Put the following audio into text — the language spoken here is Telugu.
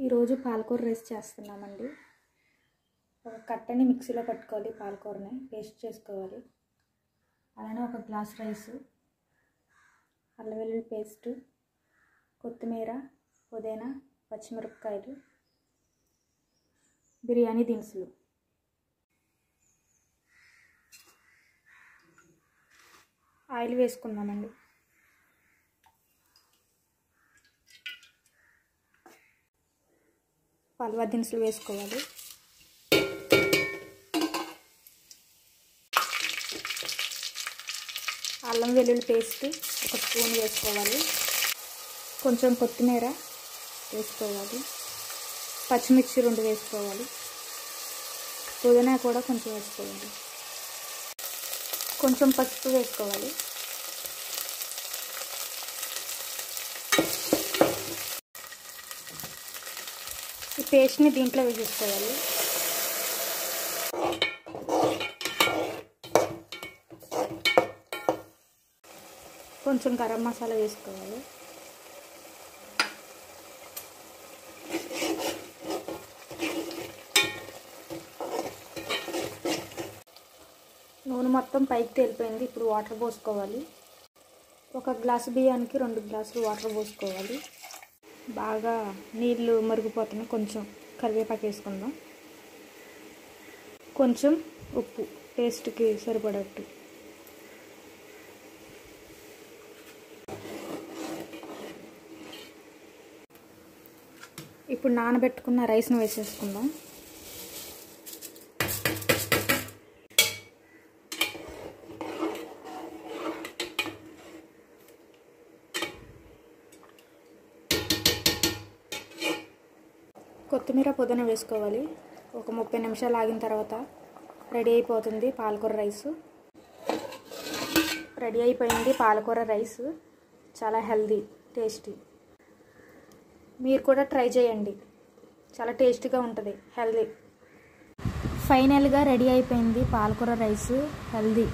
ఈరోజు పాలకూర రైస్ చేస్తున్నామండి. ఒక కట్టని మిక్సీలో పట్టుకోవాలి, పాలకూరని పేస్ట్ చేసుకోవాలి. అలానే ఒక గ్లాస్ రైస్, అల్లం వెల్లుల్లి పేస్ట్, కొత్తిమీర, పుదీనా, పచ్చిమిరపకాయలు, బిర్యానీ దినుసులు. ఆయిల్ వేసుకుందామండి. పల్వా దినుసులు వేసుకోవాలి. అల్లం వెల్లుల్లి పేస్ట్ 1 స్పూన్ వేసుకోవాలి. కొంచెం కొత్తిమీర వేసుకోవాలి. పచ్చిమిర్చి 2 వేసుకోవాలి. పుదీనా కూడా కొంచెం వేసుకోవాలి. కొంచెం పసుపు వేసుకోవాలి. ఈ పేస్ట్ని దీంట్లో వేసేసుకోవాలి. కొంచెం గరం మసాలా వేసుకోవాలి. నూనె మొత్తం పైకి తేలిపోయింది. ఇప్పుడు వాటర్ పోసుకోవాలి. 1 గ్లాసు బియ్యానికి 2 గ్లాసులు వాటర్ పోసుకోవాలి. బాగా నీళ్ళు మరిగిపోతున్నాయి. కొంచెం కరివేపాకు వేసుకుందాం. కొంచెం ఉప్పు టేస్ట్కి సరిపడట్టు. ఇప్పుడు నానబెట్టుకున్న రైస్ను వేసేసుకుందాం. కొత్తిమీర, పుదీనా వేసుకోవాలి. ఒక 30 నిమిషాలు ఆగిన తర్వాత రెడీ అయిపోతుంది పాలకూర రైస్. రెడీ అయిపోయింది పాలకూర రైస్. చాలా హెల్దీ, టేస్టీ. మీరు కూడా ట్రై చేయండి. చాలా టేస్టీగా ఉంటుంది, హెల్దీ. ఫైనల్గా రెడీ అయిపోయింది పాలకూర రైస్, హెల్దీ.